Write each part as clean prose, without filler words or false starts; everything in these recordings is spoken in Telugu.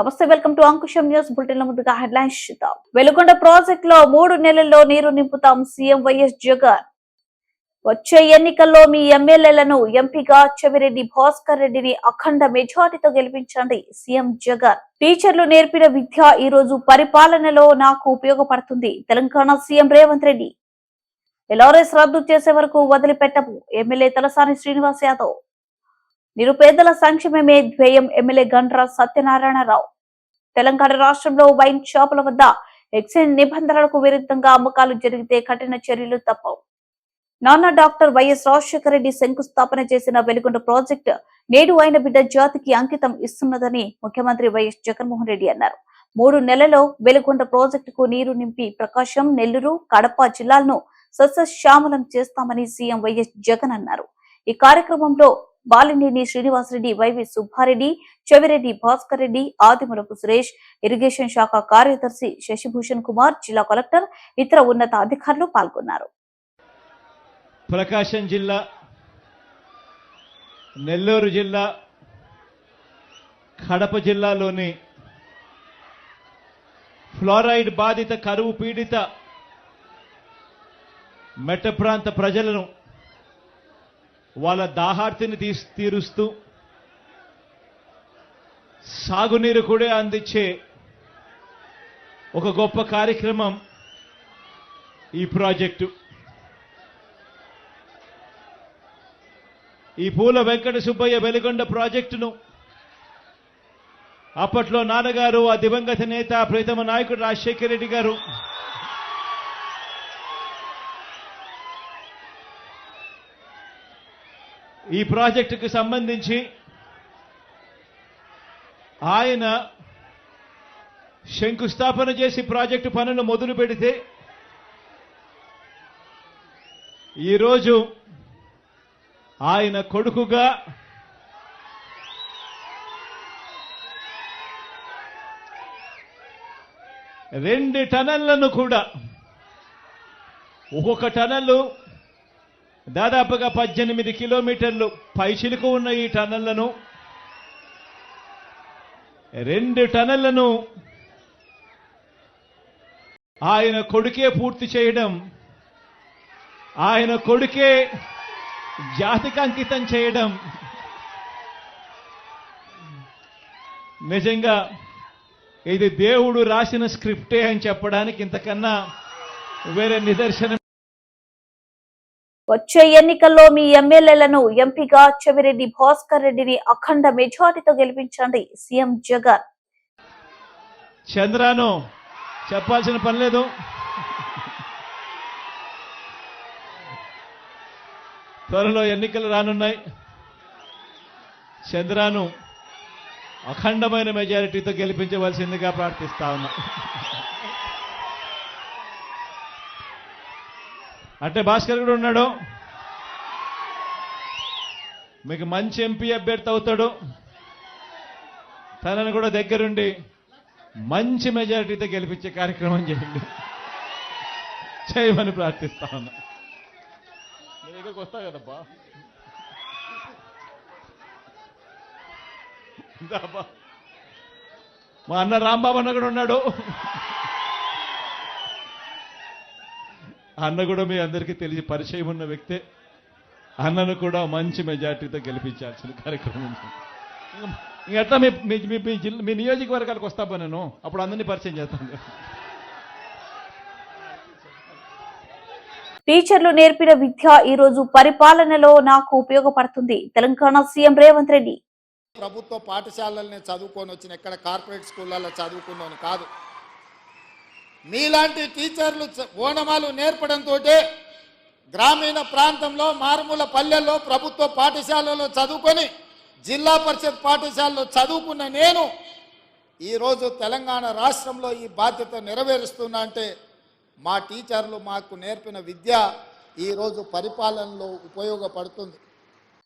నమస్తే, welcome to Ankusam news bulletin. ముందుగా హెడ్లైన్స్ చూద్దాం. వెలుగొండ ప్రాజెక్ట్ లో 3 నెలల్లో నీరు నింపుతాం సీఎం వైఎస్ జగన్. వచ్చే ఎన్నికల్లో మీ ఎమ్మెల్యేలను ఎంపీగా చెవిరెడ్డి భాస్కర్ రెడ్డిని అఖండ మెజార్టీతో గెలిపించండి సీఎం జగన్. టీచర్లు నేర్పిన విద్య ఈ రోజు పరిపాలనలో నాకు ఉపయోగపడుతుంది తెలంగాణ సీఎం రేవంత్ రెడ్డి. ఎల్ఆర్ఎస్ రద్దు చేసే వరకు వదిలిపెట్టము ఎమ్మెల్యే తలసాని శ్రీనివాస్ యాదవ్. నిరుపేదల సంక్షేమమే ధ్యేయం ఎమ్మెల్యే గండ్ర సత్యనారాయణరావు. తెలంగాణ రాష్ట్రంలో వైన్ షాపుల వద్ద ఎక్సైజ్ నిబంధనలకు విరుద్ధంగా అమ్మకాలు జరిగితే కఠిన చర్యలు తప్పవు. నాన్న డాక్టర్ వైఎస్ రాజశేఖర రెడ్డి శంకుస్థాపన చేసిన వెలుగొండ ప్రాజెక్టు నేడు ఆయన బిడ్డ జాతికి అంకితం ఇస్తున్నదని ముఖ్యమంత్రి వైఎస్ జగన్మోహన్ రెడ్డి అన్నారు. 3 నెలల్లో వెలుగొండ ప్రాజెక్టుకు నీరు నింపి ప్రకాశం, నెల్లూరు, కడప జిల్లాలను సస్యశ్యామలం చేస్తామని సీఎం వైఎస్ జగన్ అన్నారు. ఈ కార్యక్రమంలో బాలినేని శ్రీనివాసరెడ్డి, వైవి సుబ్బారెడ్డి, చెవిరెడ్డి భాస్కర్ రెడ్డి, ఆదిమూలపు సురేష్, ఇరిగేషన్ శాఖ కార్యదర్శి శశిభూషణ్ కుమార్, జిల్లా కలెక్టర్, ఇతర ఉన్నత అధికారులు పాల్గొన్నారు. ప్రకాశం జిల్లా, నెల్లూరు జిల్లా, కడప జిల్లాలోని ఫ్లోరైడ్ బాధిత, కరువు పీడిత మెట్ట ప్రాంత ప్రజలను వాళ్ళ దాహార్తిని తీరుస్తూ సాగునీరు కూడా అందించే ఒక గొప్ప కార్యక్రమం ఈ ప్రాజెక్టు. ఈ పూల వెంకట సుబ్బయ్య వెలుగొండ ప్రాజెక్టును అప్పట్లో నాన్నగారు, ఆ దివంగత నేత ప్రీతమ నాయకుడు రాజశేఖర రెడ్డి గారు ఈ ప్రాజెక్టుకు సంబంధించి ఆయన శంకుస్థాపన చేసి ప్రాజెక్టు పనులు మొదలు పెడితే ఈరోజు ఆయన కొడుకుగా రెండు టనళ్లను కూడా, ఒక్కొక్క టనల్లు దాదాపుగా 18 కిలోమీటర్లు పైచిలుకు ఉన్న ఈ టనళ్లను, 2 టనళ్లను ఆయన కొడుకే పూర్తి చేయడం, ఆయన కొడుకే జాతికి అంకితం చేయడం నిజంగా ఇది దేవుడు రాసిన స్క్రిప్టే అని చెప్పడానికి ఇంతకన్నా వేరే నిదర్శనం. వచ్చే ఎన్నికల్లో మీ ఎమ్మెల్యేలను ఎంపీగా చెవిరెడ్డి భాస్కర్ రెడ్డిని అఖండ మెజార్టీతో గెలిపించండి సీఎం జగన్. చంద్రాను చెప్పాల్సిన పని లేదు. త్వరలో ఎన్నికలు రానున్నాయి. చంద్రాను అఖండమైన మెజారిటీతో గెలిపించవలసిందిగా ప్రార్థిస్తా ఉన్నా. అంటే భాస్కర్ కూడా ఉన్నాడు, మీకు మంచి ఎంపీ అభ్యర్థి అవుతాడు. తనను కూడా దగ్గరుండి మంచి మెజారిటీతో గెలిపించే కార్యక్రమం చేయండి, చేయమని ప్రార్థిస్తా ఉన్నా. మీ దగ్గరకు వస్తా కదబ్బా, మా అన్న రాంబాబు అన్న కూడా ఉన్నాడు. అన్న కూడా మీ అందరికీ తెలిసి పరిచయం ఉన్న వ్యక్తే. అన్నను కూడా మంచి మెజార్టీతో గెలిపించాల్సిన కార్యక్రమం. ఎట్లా మీ నియోజకవర్గాలకు వస్తాపా నేను, అప్పుడు అందరినీ పరిచయం చేస్తాను. టీచర్లు నేర్పిన విద్య ఈ రోజు పరిపాలనలో నాకు ఉపయోగపడుతుంది తెలంగాణ సీఎం రేవంత్ రెడ్డి. ప్రభుత్వ పాఠశాలల్ని చదువుకొని వచ్చిన, ఎక్కడ కార్పొరేట్ స్కూళ్ళల్లో చదువుకున్నాను కాదు. మీలాంటి టీచర్లు ఓనమాలు నేర్పడంతో గ్రామీణ ప్రాంతంలో, మారుమూల పల్లెల్లో ప్రభుత్వ పాఠశాలలో చదువుకొని జిల్లా పరిషత్ పాఠశాలలో చదువుకున్న నేను ఈరోజు తెలంగాణ రాష్ట్రంలో ఈ బాధ్యత నెరవేరుస్తున్నా అంటే మా టీచర్లు మాకు నేర్పిన విద్య ఈరోజు పరిపాలనలో ఉపయోగపడుతుంది.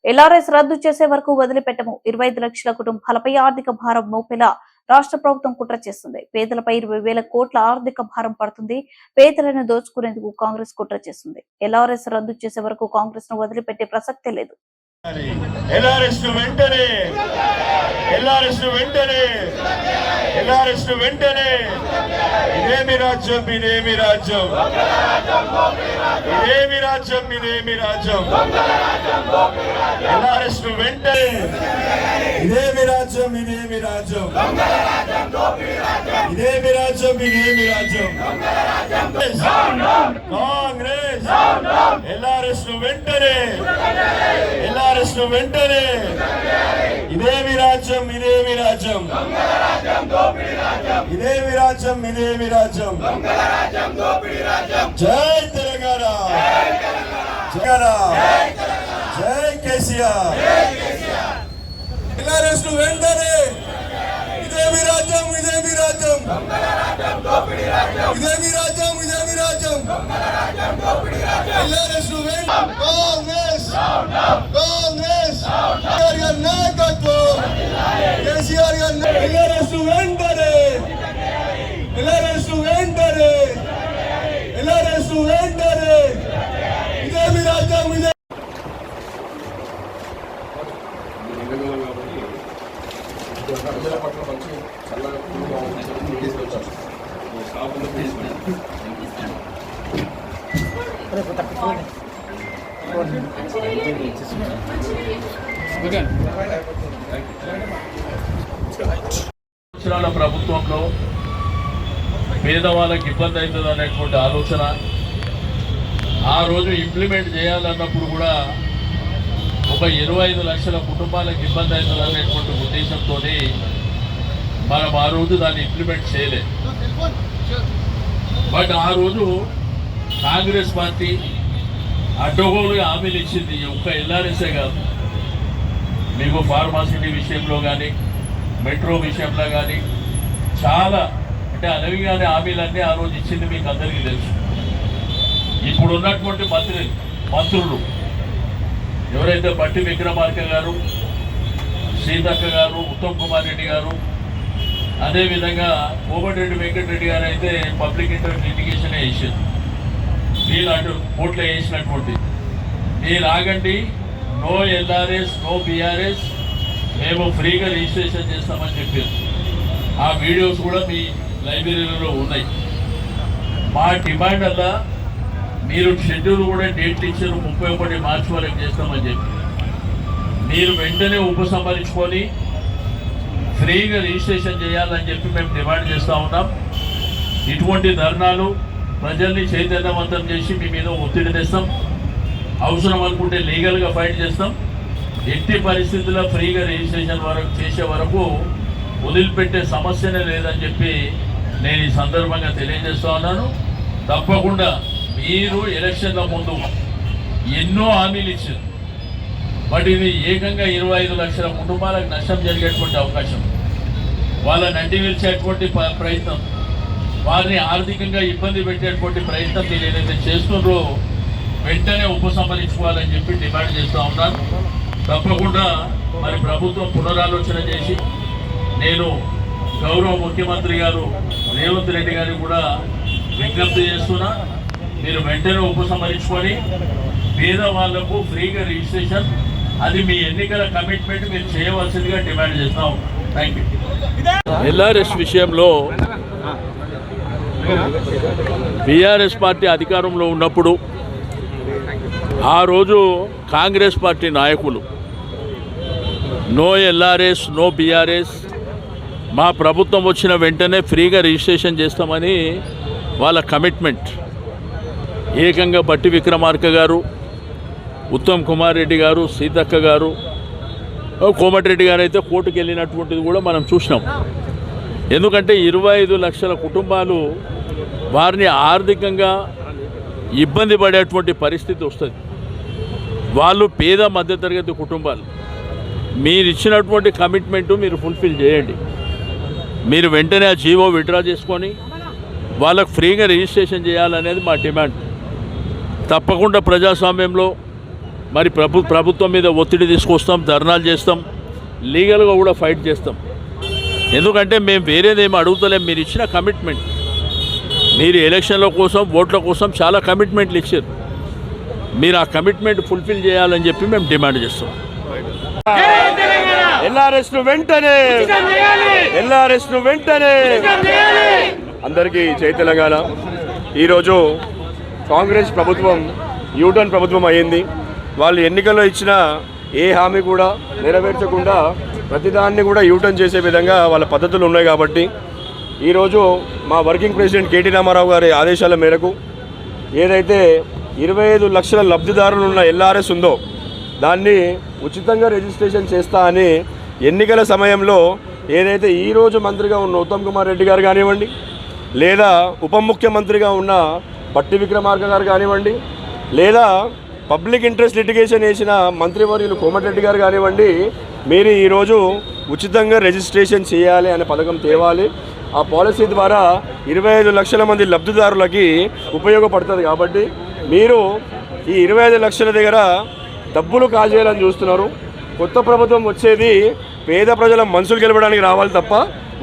ఎల్ఆర్ఎస్ రద్దు చేసే వరకు వదిలిపెట్టము 25 లక్షల కుటుంబాలపై ఆర్థిక భారం మోపేలా రాష్ట్ర ప్రభుత్వం కుట్ర చేస్తుంది. పేదలపై 20,000 కోట్ల ఆర్థిక భారం పడుతుంది. పేదలను దోచుకునేందుకు కాంగ్రెస్ కుట్ర చేస్తుంది. ఎల్ఆర్ఎస్ రద్దు చేసే వరకు కాంగ్రెస్ ను వదిలిపెట్టే ప్రసక్తే లేదు. LRS వెంటనే LRS వెంటనే LRS వెంటనే ఇదేమి రాజ్యం ఇదేమి రాజ్యం ఇదేమి రాజ్యం ఇదేమి రాజ్యం LRS వెంటనే ఇదేమి రాజ్యం ఇదేమి రాజ్యం ఇదేమి రాజ్యం ఇదేమి రాజ్యం కాంగ్రెస్ LRS వెంటనే LRS వెంటనే ఇదేమి రాజ్యం ఇదేమి రాజ్యం ఇదేమి రాజ్యం ఇదేమి రాజ్యం జై తెలంగాణ జై కేసీఆర్ LRS వెంటనే ఇదేమి రాజ్యం ఇదేమి రాజ్యం ఇదేమి రాజ్యం ఇదేమి రాజ్యం LRS కాంగ్రెస్ కాంగ్రెస్ కేసీఆర్ నాయకత్వం కేసీఆర్ LRS వెంటనే LRS వెంటనే LRS వెంటనే ఇదేమి రాజ్యం ఇదే సంవత్సరాల ప్రభుత్వంలో పేదవాళ్ళకి ఇబ్బంది అవుతుంది అనేటువంటి ఆలోచన ఆ రోజు ఇంప్లిమెంట్ చేయాలన్నప్పుడు కూడా ఒక 25 లక్షల కుటుంబాలకు ఇబ్బంది అవుతుంది అనేటువంటి ఉద్దేశంతో మనం ఆ రోజు దాన్ని ఇంప్లిమెంట్ చేయలేదు. బట్ ఆ రోజు కాంగ్రెస్ పార్టీ అడ్డగోలుగా హామీలు ఇచ్చింది. ఒక్క LRSే కాదు, మీకు ఫార్మాసిటీ విషయంలో కానీ మెట్రో విషయంలో కానీ చాలా అంటే అనవిగానే హామీలన్నీ ఆ రోజు ఇచ్చింది మీకు అందరికీ తెలుసు. ఇప్పుడు ఉన్నటువంటి మంత్రులు ఎవరైతే బట్టి విక్రమార్క గారు, సీతక్క గారు, ఉత్తమ్ కుమార్ రెడ్డి గారు, అదేవిధంగా కోమటిరెడ్డి వెంకటరెడ్డి గారు అయితే పబ్లిక్ ఇంటరెస్ట్ లిటిగేషనే వేసారు. వీళ్ళు అటు కోర్టులో వేసినటువంటి మీరు ఆగండి, నో LRS నో BRS, మేము ఫ్రీగా రిజిస్ట్రేషన్ చేస్తామని చెప్పారు. ఆ వీడియోస్ కూడా మీ లైబ్రరీలో ఉన్నాయి. మా డిమాండ్ అలా మీరు షెడ్యూల్ కూడా డేట్లు ఇచ్చారు, 31 మార్చి వరకు చేస్తామని చెప్పి మీరు వెంటనే ఉపసంహరించుకొని ఫ్రీగా రిజిస్ట్రేషన్ చేయాలని చెప్పి మేము డిమాండ్ చేస్తూ ఉన్నాం. ఇటువంటి ధర్నాలు ప్రజల్ని చైతన్యవంతం చేసి మీ మీద ఒత్తిడి తెస్తాం. అవసరం అనుకుంటే లీగల్గా ఫైట్ చేస్తాం. ఎట్టి పరిస్థితుల్లో ఫ్రీగా రిజిస్ట్రేషన్ చేసే వరకు వదిలిపెట్టే సమస్యనే లేదని చెప్పి నేను ఈ సందర్భంగా తెలియజేస్తూ ఉన్నాను. తప్పకుండా మీరు ఎలక్షన్ల ముందు ఎన్నో హామీలు ఇచ్చారు, బట్ ఇది ఏకంగా 25 లక్షల కుటుంబాలకు నష్టం జరిగేటువంటి అవకాశం, వాళ్ళని అడ్డి విరిచేటువంటి ప్రయత్నం, వారిని ఆర్థికంగా ఇబ్బంది పెట్టేటువంటి ప్రయత్నం మీరు ఏదైతే చేస్తున్నారో వెంటనే ఉపసంహరించుకోవాలని చెప్పి డిమాండ్ చేస్తూ ఉన్నాను. తప్పకుండా మరి ప్రభుత్వం పునరాలోచన చేసి నేను గౌరవ ముఖ్యమంత్రి గారు రేవంత్ రెడ్డి గారికి కూడా విజ్ఞప్తి చేస్తున్నా, మీరు వెంటనే ఉపసంహరించుకొని పేదవాళ్లకు ఫ్రీగా రిజిస్ట్రేషన్, అది మీ ఎన్నికల కమిట్మెంట్ మీరు చేయవలసిందిగా డిమాండ్ చేస్తాం. Thank you. LRS విషయంలో BRS పార్టీ అధికారంలో ఉన్నప్పుడు ఆ రోజు కాంగ్రెస్ పార్టీ నాయకులు నో LRS నో BRS, మా ప్రభుత్వం వచ్చిన వెంటనే ఫ్రీగా రిజిస్ట్రేషన్ చేస్తామని వాళ్ళ కమిట్మెంట్. ఏకంగా బట్టి విక్రమార్క గారు, ఉత్తమ్ కుమార్ రెడ్డి గారు, సీతక్క గారు, కోమటిరెడ్డి గారు అయితే కోర్టుకు వెళ్ళినటువంటిది కూడా మనం చూసినాం. ఎందుకంటే 25 లక్షల కుటుంబాలు వారిని ఆర్థికంగా ఇబ్బంది పడేటువంటి పరిస్థితి వస్తుంది. వాళ్ళు పేద మధ్యతరగతి కుటుంబాలు. మీరు ఇచ్చినటువంటి కమిట్మెంటు మీరు ఫుల్ఫిల్ చేయండి. మీరు వెంటనే ఆ జీవో విత్డ్రా చేసుకొని వాళ్ళకు ఫ్రీగా రిజిస్ట్రేషన్ చేయాలనేది మా డిమాండ్. తప్పకుండా ప్రజాస్వామ్యంలో మరి ప్రభుత్వం మీద ఒత్తిడి తీసుకొస్తాం, ధర్నాలు చేస్తాం, లీగల్గా కూడా ఫైట్ చేస్తాం. ఎందుకంటే మేము వేరేదేమీ అడుగుతలేం. మీరు ఇచ్చిన కమిట్మెంట్, మీరు ఎలక్షన్ల కోసం ఓట్ల కోసం చాలా కమిట్మెంట్లు ఇచ్చారు. మీరు ఆ కమిట్మెంట్ ఫుల్ఫిల్ చేయాలని చెప్పి మేము డిమాండ్ చేస్తాం. ఎల్ఆర్ఎస్ ను వెంటనే, ఎల్ఆర్ఎస్ ను వెంటనే. అందరికీ జై తెలంగాణ. ఈరోజు కాంగ్రెస్ ప్రభుత్వం యూటర్న్ ప్రభుత్వం అయ్యింది. వాళ్ళు ఎన్నికల్లో ఇచ్చిన ఏ హామీ కూడా నెరవేర్చకుండా ప్రతిదాన్ని కూడా యూటర్న్ చేసే విధంగా వాళ్ళ పద్ధతులు ఉన్నాయి. కాబట్టి ఈరోజు మా వర్కింగ్ ప్రెసిడెంట్ కేటీ రామారావు గారి ఆదేశాల మేరకు ఏదైతే 25 లక్షల లబ్ధిదారులు ఉన్న ఎల్ఆర్ఎస్ ఉందో దాన్ని ఉచితంగా రిజిస్ట్రేషన్ చేస్తా అని ఎన్నికల సమయంలో ఏదైతే ఈరోజు మంత్రిగా ఉన్న ఉత్తమ్ కుమార్ రెడ్డి గారు కానివ్వండి, లేదా ఉప ముఖ్యమంత్రిగా ఉన్న పట్టి విక్రమార్క గారు కానివ్వండి, లేదా పబ్లిక్ ఇంట్రెస్ట్ లిటిగేషన్ వేసిన మంత్రివర్యులు కోమటిరెడ్డి గారు కానివ్వండి, మీరు ఈరోజు ఉచితంగా రిజిస్ట్రేషన్ చేయాలి అనే పథకం తేవాలి. ఆ పాలసీ ద్వారా 25 లక్షల మంది లబ్ధిదారులకి ఉపయోగపడుతుంది. కాబట్టి మీరు ఈ 25 లక్షల దగ్గర డబ్బులు కాజేయాలని చూస్తున్నారు. కొత్త ప్రభుత్వం వచ్చేది పేద ప్రజల మనసులు గెలవడానికి రావాలి తప్ప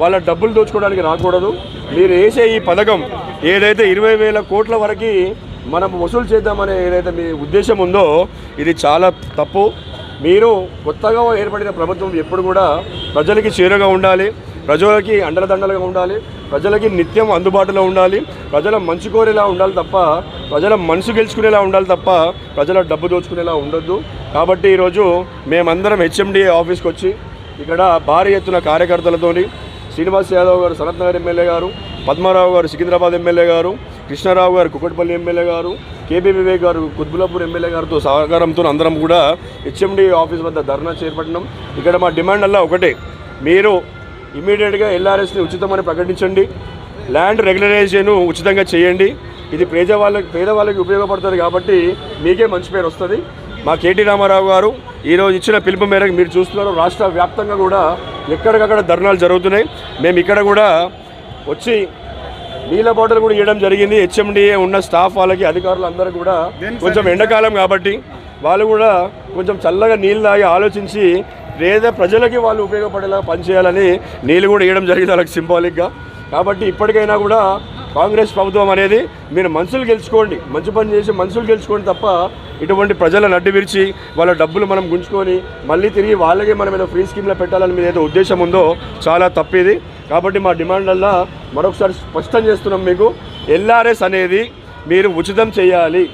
వాళ్ళ డబ్బులు దోచుకోవడానికి రాకూడదు. మీరు వేసే ఈ పథకం ఏదైతే 20,000 కోట్ల వరకు మనం వసూలు చేద్దామనే ఏదైతే మీ ఉద్దేశం ఉందో ఇది చాలా తప్పు. మీరు కొత్తగా ఏర్పడిన ప్రభుత్వం ఎప్పుడు కూడా ప్రజలకి చేరుగా ఉండాలి, ప్రజలకి అండలదండలుగా ఉండాలి, ప్రజలకి నిత్యం అందుబాటులో ఉండాలి, ప్రజల మంచి కోరేలా ఉండాలి తప్ప ప్రజల మనసు గెలుచుకునేలా ఉండాలి తప్ప ప్రజల డబ్బు దోచుకునేలా ఉండొద్దు. కాబట్టి ఈరోజు మేమందరం హెచ్ఎండిఏ ఆఫీస్కి వచ్చి ఇక్కడ భారీ ఎత్తున కార్యకర్తలతోని శ్రీనివాస్ యాదవ్ గారు సనత్ నగర్ ఎమ్మెల్యే గారు, పద్మారావు గారు సికింద్రాబాద్ ఎమ్మెల్యే గారు, కృష్ణారావు గారు కుకట్పల్లి ఎమ్మెల్యే గారు, కేబీ వివేక్ గారు కుత్బులాపూర్ ఎమ్మెల్యే గారితో సహకారంతో అందరం కూడా హెచ్ఎండిఏ ఆఫీస్ వద్ద ధర్నా చేపట్టినాం. ఇక్కడ మా డిమాండ్ అలా ఒకటే, మీరు ఇమీడియట్గా ఎల్ఆర్ఎస్ని ఉచితమని ప్రకటించండి, ల్యాండ్ రెగ్యులరైజేషన్ ఉచితంగా చేయండి. ఇది పేదవాళ్ళకి ఉపయోగపడుతుంది కాబట్టి మీకే మంచి పేరు వస్తుంది. మా కేటీ రామారావు గారు ఈరోజు ఇచ్చిన పిలుపు మేరకు మీరు చూస్తున్నారు రాష్ట్ర వ్యాప్తంగా కూడా ఎక్కడికక్కడ ధర్నాలు జరుగుతున్నాయి. మేము ఇక్కడ కూడా వచ్చి నీళ్ళ బాటిల్ కూడా ఇవ్వడం జరిగింది. హెచ్ఎండిఏ ఉన్న స్టాఫ్ వాళ్ళకి అధికారులు అందరూ కూడా కొంచెం ఎండాకాలం కాబట్టి వాళ్ళు కూడా కొంచెం చల్లగా నీళ్ళు తాగి ఆలోచించి లేదా ప్రజలకి వాళ్ళు ఉపయోగపడేలా పనిచేయాలని నీళ్ళు కూడా ఇవ్వడం జరిగింది వాళ్ళకి సింబాలిక్గా. కాబట్టి ఇప్పటికైనా కూడా కాంగ్రెస్ ప్రభుత్వం అనేది మీరు మనుషులు గెలుచుకోండి, మంచి పని చేసి మనుషులు గెలుచుకోండి తప్ప ఇటువంటి ప్రజల నడ్డి విరిచి వాళ్ళ డబ్బులు మనం గుంజుకొని మళ్ళీ తిరిగి వాళ్ళకే మనం ఏదో ఫ్రీ స్కీమ్లో పెట్టాలని మీద ఏదో ఉద్దేశం ఉందో చాలా తప్పిది. కాబట్టి మా డిమాండ్లల్లో మరొకసారి స్పష్టం చేస్తున్నాం, మీకు ఎల్ఆర్ఎస్ అనేది మీరు ఉచితం చేయాలి,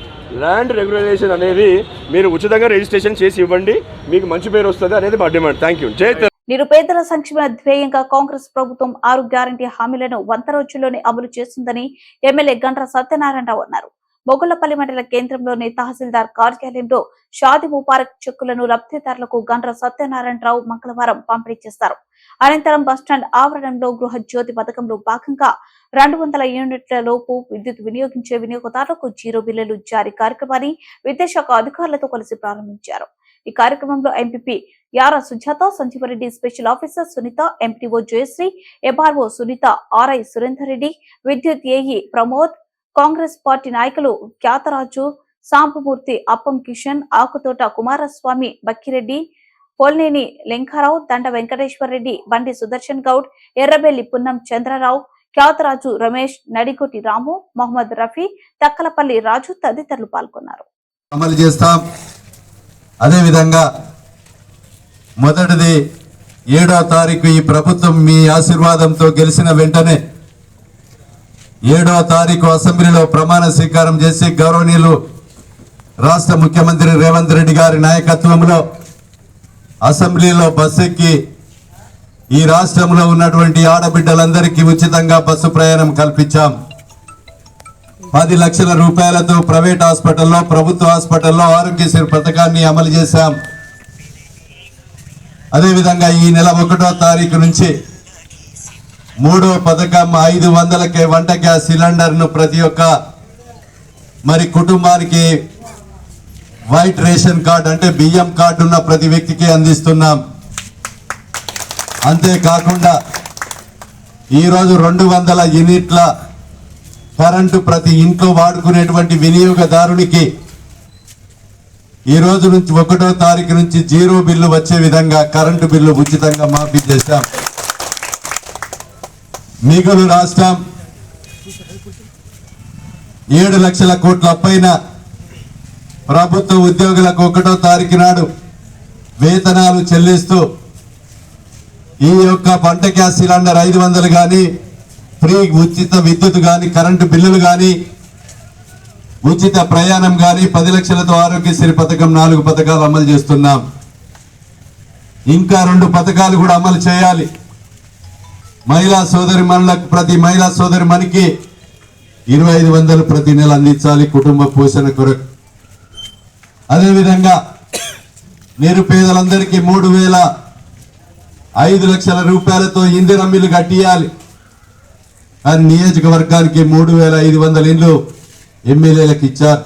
ల్యాండ్ రెగ్యులరైజేషన్ అనేది మీరు ఉచితంగా రిజిస్ట్రేషన్ చేసి ఇవ్వండి, మీకు మంచి పేరు వస్తుంది అనేది మా డిమాండ్. Thank you. జై నిరుపేదల సంక్షేమ ధ్యేయంగా కాంగ్రెస్ ప్రభుత్వం 6 గ్యారంటీ హామీలను 100 రోజుల్లోనే అమలు చేస్తుందని ఎమ్మెల్యే గండ్ర సత్యనారాయణరావు అన్నారు. మొగుళ్లపల్లి మండల కేంద్రంలోని తహసీల్దార్ కార్యాలయంలో షాదీ ముబారక్ చెక్కులను లబ్ధిదారులకు గండ్ర సత్యనారాయణరావు మంగళవారం పంపిణీ చేస్తారు. అనంతరం బస్టాండ్ ఆవరణంలో గృహ జ్యోతి పథకంలో భాగంగా 200 యూనిట్ల లోపు విద్యుత్ వినియోగించే వినియోగదారులకు 0 బిల్లులు జారీ కార్యక్రమాన్ని విద్యాశాఖ అధికారులతో కలిసి ప్రారంభించారు. ఈ కార్యక్రమంలో MPP Yara Sujatha, Sanjeeva Reddy, special officer Sunitha, MPO Jayasri, MRO Sunitha, RI Surender Reddy, విద్యుత్ ఏఈ ప్రమోద్, కాంగ్రెస్ పార్టీ నాయకులు ఖ్యాతరాజు, సాంబమూర్తి, అప్పం కిషన్, ఆకుతోట కుమారస్వామి, బక్కిరెడ్డి, పోల్నేని లెంకారావు, దండ వెంకటేశ్వర రెడ్డి, బండి సుదర్శన్ గౌడ్, ఎర్రబెల్లి పున్నం చంద్రరావు, ఖ్యాతరాజు రమేష్, నడిగొట్టి రాము, మొహమ్మద్ రఫీ, తక్కలపల్లి రాజు తదితరులు పాల్గొన్నారు. అమలు చేస్తాం. అదేవిధంగా మొదటిది 7వ తారీఖు ఈ ప్రభుత్వం మీ ఆశీర్వాదంతో గెలిచిన వెంటనే 7వ తారీఖు అసెంబ్లీలో ప్రమాణ స్వీకారం చేసి గౌరవనీయులు రాష్ట్ర ముఖ్యమంత్రి రేవంత్ రెడ్డి గారి నాయకత్వంలో అసెంబ్లీలో బస్సు ఎక్కి ఈ రాష్ట్రంలో ఉన్నటువంటి ఆడబిడ్డలందరికీ ఉచితంగా బస్సు ప్రయాణం కల్పించాం. 10 లక్షల రూపాయలతో ప్రైవేట్ హాస్పిటల్లో, ప్రభుత్వ హాస్పిటల్లో ఆరోగ్యశ్రీ పథకాన్ని అమలు చేశాం. అదేవిధంగా ఈ నెల 1వ తారీఖు నుంచి 3వ పథకం 500కే వంట గ్యాస్ సిలిండర్ను ప్రతి ఒక్క కుటుంబానికి వైట్ రేషన్ కార్డు అంటే బియ్యం కార్డు ఉన్న ప్రతి వ్యక్తికి అందిస్తున్నాం. అంతేకాకుండా ఈరోజు 200 యూనిట్ల కరెంటు ప్రతి ఇంట్లో వాడుకునేటువంటి వినియోగదారునికి ఈ రోజు నుంచి 1వ తారీఖు నుంచి 0 బిల్లు వచ్చే విధంగా కరెంటు బిల్లు ఉచితంగా మాఫీ చేశాం. మిగులు రాష్ట్రం 7 లక్షల కోట్ల పైన ప్రభుత్వ ఉద్యోగులకు 1వ తారీఖు నాడు వేతనాలు చెల్లిస్తూ ఈ యొక్క వంట గ్యాస్ సిలిండర్ 500 కానీ, ఫ్రీ ఉచిత విద్యుత్ కానీ, కరెంటు బిల్లులు కానీ, ఉచిత ప్రయాణం కానీ, 10 లక్షలతో ఆరోగ్యశ్రీ పథకం 4 పథకాలు అమలు చేస్తున్నాం. ఇంకా 2 పథకాలు కూడా అమలు చేయాలి. మహిళా సోదరి మనులకు, ప్రతి మహిళా సోదరి మనకి 2500 ప్రతి నెల అందించాలి కుటుంబ పోషణ కొరకు. అదేవిధంగా నిరుపేదలందరికీ 3,500 లక్షల రూపాయలతో ఇందిరమ్మ ఇల్లు కట్టియాలి. కానీ నియోజకవర్గానికి 3,500 ఇండ్లు ఎమ్మెల్యేలకు ఇచ్చారు.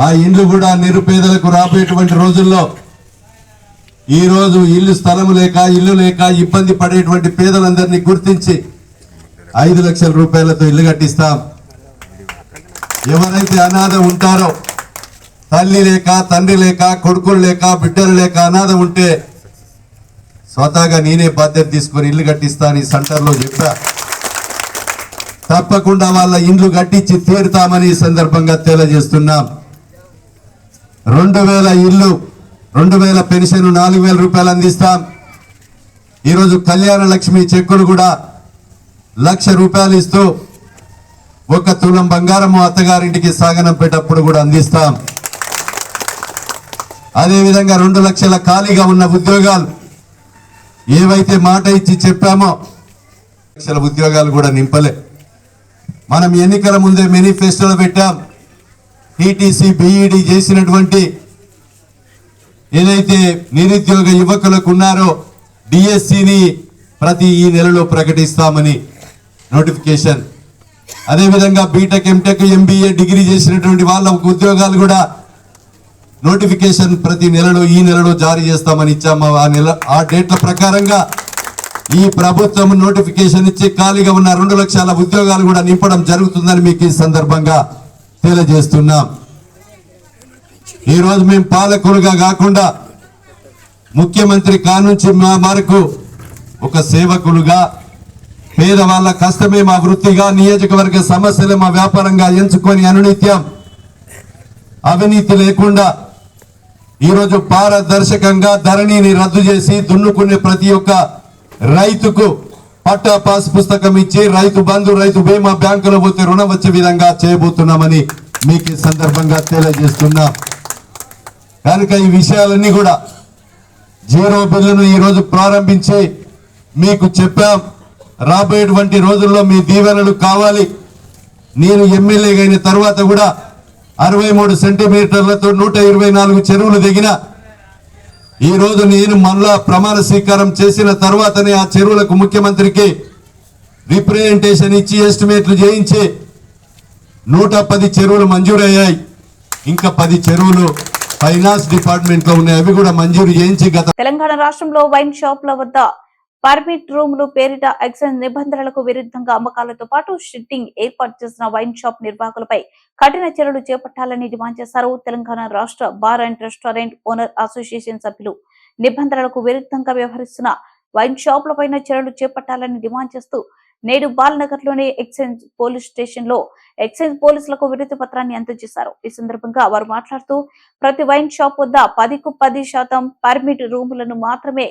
ఆ ఇండ్లు కూడా నిరుపేదలకు రాబోయేటువంటి రోజుల్లో ఈ రోజు ఇల్లు స్థలం లేక, ఇల్లు లేక ఇబ్బంది పడేటువంటి పేదలందరినీ గుర్తించి 5 లక్షల రూపాయలతో ఇల్లు కట్టిస్తాం. ఎవరైతే అనాథ ఉంటారో, తల్లి లేక, తండ్రి లేక, కొడుకులు లేక, బిడ్డలు లేక అనాథ ఉంటే స్వతహాగా నేనే బాధ్యత తీసుకొని ఇల్లు కట్టిస్తాను ఈ సెంటర్లో చెప్పా. తప్పకుండా వాళ్ళ ఇండ్లు కట్టించి తీరుతామని ఈ సందర్భంగా తెలియజేస్తున్నాం. 2,000 ఇల్లు, 2,000 పెన్షన్, 4,000 రూపాయలు అందిస్తాం. ఈరోజు కళ్యాణ లక్ష్మి చెక్కులు కూడా 1,00,000 రూపాయలు ఇస్తూ 1 తులం బంగారము అత్తగారింటికి సాగనంపేటప్పుడు కూడా అందిస్తాం. అదేవిధంగా 2 లక్షల ఖాళీగా ఉన్న ఉద్యోగాలు ఏవైతే మాట ఇచ్చి చెప్పామో 2 లక్షల ఉద్యోగాలు కూడా నింపలే. మనం ఎన్నికల ముందే మేనిఫెస్టోలో పెట్టాం. టీటీసీ, బీఈడి చేసినటువంటి ఏదైతే నిరుద్యోగ యువకులకు ఉన్నారో డిఎస్సిని ప్రతి ఈ నెలలో ప్రకటిస్తామని నోటిఫికేషన్. అదేవిధంగా బీటెక్, ఎంటెక్, ఎంబీఏ డిగ్రీ చేసినటువంటి వాళ్ళ ఉద్యోగాలు కూడా నోటిఫికేషన్ ప్రతి నెలలో ఈ నెలలో జారీ చేస్తామని ఇచ్చాము. ఆ డేట్ల ప్రకారంగా ఈ ప్రభుత్వం నోటిఫికేషన్ ఇచ్చి ఖాళీగా ఉన్న 2 లక్షల ఉద్యోగాలు కూడా నింపడం జరుగుతుందని మీకు ఈ సందర్భంగా తెలియజేస్తున్నాం. ఈరోజు మేము పాలకులుగా కాకుండా ముఖ్యమంత్రి కానుంచి మా వరకు ఒక సేవకులుగా, పేదవాళ్ళ కష్టమే మా వృత్తిగా, నియోజకవర్గ సమస్యలే మా వ్యాపారంగా ఎంచుకొని అనునిత్యం అవినీతి లేకుండా ఈరోజు పారదర్శకంగా ధరణిని రద్దు చేసి దున్నుకునే ప్రతి ఒక్క రైతుకు పట్టా పాస్ పుస్తకం ఇచ్చి రైతు బంధు, రైతు బీమా బ్యాంకులో పోతే రుణం వచ్చే విధంగా చేయబోతున్నామని మీకు ఈ సందర్భంగా తెలియజేస్తున్నాం. కనుక ఈ విషయాలన్నీ కూడా జీరో బిల్లును ఈరోజు ప్రారంభించి మీకు చెప్పాం. రాబోయేటువంటి రోజుల్లో మీ దీవెనలు కావాలి. నేను ఎమ్మెల్యేగా అయిన తర్వాత కూడా 63 సెంటీమీటర్లతో 124 చెరువులు దిగిన ఈ రోజు నేను మళ్ళా ప్రమాణ స్వీకారం చేసిన తర్వాతనే ఆ చెరువులకు ముఖ్యమంత్రికి రిప్రజెంటేషన్ ఇచ్చి ఎస్టిమేట్లు చేయించి 110 చెరువులు మంజూరయ్యాయి. ఇంకా 10 చెరువులు ఫైనాన్స్ డిపార్ట్మెంట్ లో ఉన్నాయి. అవి కూడా మంజూరు చేయించి తెలంగాణ రాష్ట్రంలో వైన్ షాపుల వద్ద పర్మిట్ రూములు పేరిట ఎక్సైజ్ నిబంధనలకు విరుద్ధంగా అమ్మకాలతో పాటు షిట్టింగ్ ఏర్పాటు చేసిన వైన్ షాప్ నిర్వాహకులపై కఠిన చర్యలు చేపట్టాలని డిమాండ్ చేశారు. తెలంగాణ రాష్ట్ర bar and restaurant owner association సభ్యులు నిబంధనలకు విరుద్ధంగా వ్యవహరిస్తున్న వైన్ షాపులపై చర్యలు చేపట్టాలని డిమాండ్ చేస్తూ నేడు బాలనగర్ లోని ఎక్సైజ్ పోలీస్ స్టేషన్ లో ఎక్సైజ్ పోలీసులకు వినతి పత్రాన్ని అందజేశారు. ఈ సందర్భంగా వారు మాట్లాడుతూ ప్రతి వైన్ షాప్ వద్ద 10కు 10% పర్మిట్ రూములను మాత్రమే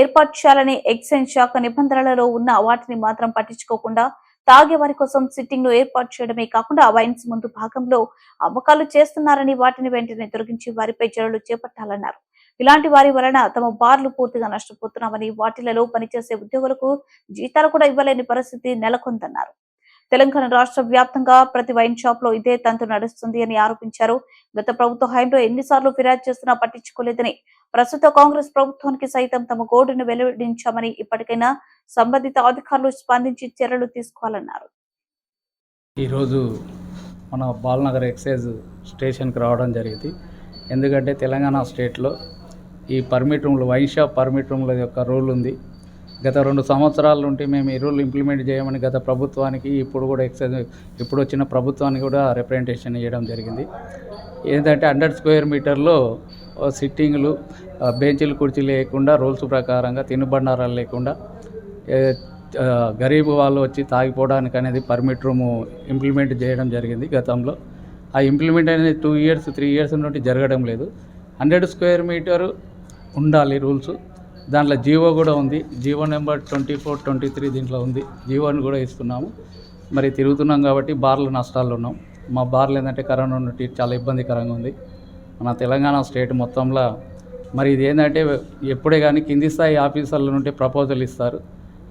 ఏర్పాటు చేయాలని, ఎక్సైజ్ శాఖ నిబంధనలలో ఉన్న వాటిని మాత్రం పట్టించుకోకుండా తాగే వారి కోసం సిట్టింగ్ ను ఏర్పాటు చేయడమే కాకుండా వైన్స్ ముందు భాగంలో అమ్మకాలు చేస్తున్నారని, వాటిని వెంటనే తొలగించి వారిపై చర్యలు చేపట్టాలన్నారు. ఇలాంటి వారి వలన తమ బార్లు పూర్తిగా నష్టపోతున్నామని, వాటిలలో పనిచేసే ఉద్యోగులకు జీతాలు కూడా ఇవ్వలేని పరిస్థితి నెలకొందన్నారు. తెలంగాణ రాష్ట్ర వ్యాప్తంగా ప్రతి వైన్ షాప్ లో ఇదే తంతు నడుస్తుంది అని ఆరోపించారు. గత ప్రభుత్వ హయాంలో ఎన్నిసార్లు ఫిర్యాదు చేస్తున్నా పట్టించుకోలేదని, ప్రస్తుత కాంగ్రెస్ ప్రభుత్వానికి సైతం తమ గోడును వెల్లడించామని, ఇప్పటికైనా సంబంధిత అధికారులు స్పందించి చర్యలు తీసుకోవాలన్నారు. ఈరోజు మన బాలనగర్ ఎక్సైజ్ స్టేషన్కి రావడం జరిగింది. ఎందుకంటే తెలంగాణ స్టేట్లో ఈ పర్మిట్ రూమ్లు, వైన్ షాప్ పర్మిట్ రూమ్ల యొక్క రూల్ ఉంది. గత 2 సంవత్సరాల నుండి మేము ఈ రూల్ ఇంప్లిమెంట్ చేయమని గత ప్రభుత్వానికి, ఇప్పుడు కూడా ఎక్సైజ్ ఇప్పుడు వచ్చిన ప్రభుత్వానికి కూడా రిప్రజెంటేషన్ ఇవ్వడం జరిగింది. ఏంటంటే 100 స్క్వేర్ మీటర్లో సిట్టింగ్లు, బెంచీలు, కుర్చీలు లేకుండా రూల్స్ ప్రకారంగా తినుబండారాలు లేకుండా గరీబ్ వాళ్ళు వచ్చి తాగిపోవడానికి అనేది పర్మిట్ రూము ఇంప్లిమెంట్ చేయడం జరిగింది గతంలో. ఆ ఇంప్లిమెంట్ అనేది 2 years 3 years నుండి జరగడం లేదు. 100 స్క్వేర్ మీటరు ఉండాలి రూల్స్. దాంట్లో జీవో కూడా ఉంది, జీవో నెంబర్ 24, 23 దీంట్లో ఉంది. జీవోని కూడా ఇస్తున్నాము. మరి తిరుగుతున్నాం కాబట్టి బార్లు నష్టాల్లో ఉన్నాం. మా బార్లు ఏంటంటే కరోనా నుండి చాలా ఇబ్బందికరంగా ఉంది మన తెలంగాణ స్టేట్ మొత్తంలో. మరి ఇది ఏంటంటే ఎప్పుడే కానీ కింది స్థాయి ఆఫీసర్ల నుండి ప్రపోజల్ ఇస్తారు.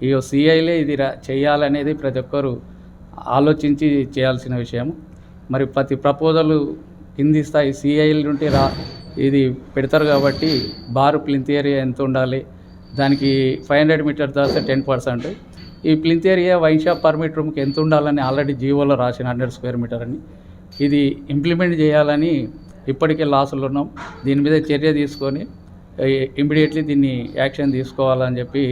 ఈ సిఐలే ఇది చేయాలనేది ప్రతి ఒక్కరు ఆలోచించి చేయాల్సిన విషయం. మరి ప్రతి ప్రపోజల్ కింది స్థాయి సిఐల నుండి ఇది పెడతారు కాబట్టి బారు ప్లింత్ ఏరియా ఎంత ఉండాలి, దానికి 500 మీటర్ దాస్తే 10%, ఈ plinth area wine shop permit రూమ్కి ఎంత ఉండాలని ఆల్రెడీ జీవోలో రాసిన 100 స్క్వేర్ మీటర్ అని. ఇది ఇంప్లిమెంట్ చేయాలని ఇప్పటికే లాసులు ఉన్నాం. దీని మీద చర్య తీసుకొని ఇమ్మీడియట్లీ దీన్ని యాక్షన్ తీసుకోవాలని చెప్పి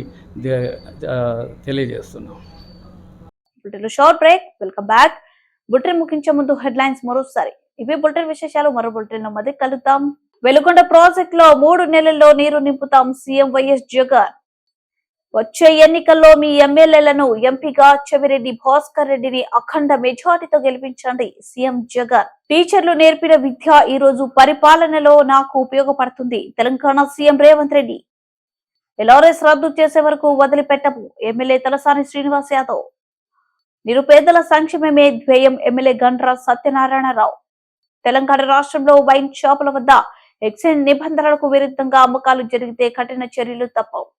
తెలియజేస్తున్నాం. Short break. Welcome back. Bulletin ముగించే ముందు హెడ్లైన్స్ మరోసారి. ఇవే బులెటిన్ విశేషాలు. మరో బులెటిన్ మధ్య కలుద్దాం. వెలుగొండ ప్రాజెక్ట్ లో 3 నెలల్లో నీరు నింపుతాం సీఎం వైఎస్ జగన్. వచ్చే ఎన్నికల్లో మీ ఎమ్మెల్యేలను ఎంపీగా చెవిరెడ్డి భాస్కర్ రెడ్డిని అఖండ మెజార్టీతో గెలిపించండి సీఎం జగన్. టీచర్లు నేర్పిన విద్య ఈ రోజు పరిపాలనలో నాకు ఉపయోగపడుతుంది తెలంగాణ సీఎం రేవంత్ రెడ్డి. ఎల్ఆర్ఎస్ రద్దు చేసే వరకు వదిలిపెట్టము ఎమ్మెల్యే తలసాని శ్రీనివాస్ యాదవ్. నిరుపేదల సంక్షేమమే ధ్యేయం ఎమ్మెల్యే గండ్ర సత్యనారాయణరావు. తెలంగాణ రాష్ట్రంలో వైన్ షాపుల వద్ద ఎక్సైజ్ నిబంధనలకు విరుద్ధంగా అమ్మకాలు జరిగితే కఠిన చర్యలు తప్పవు.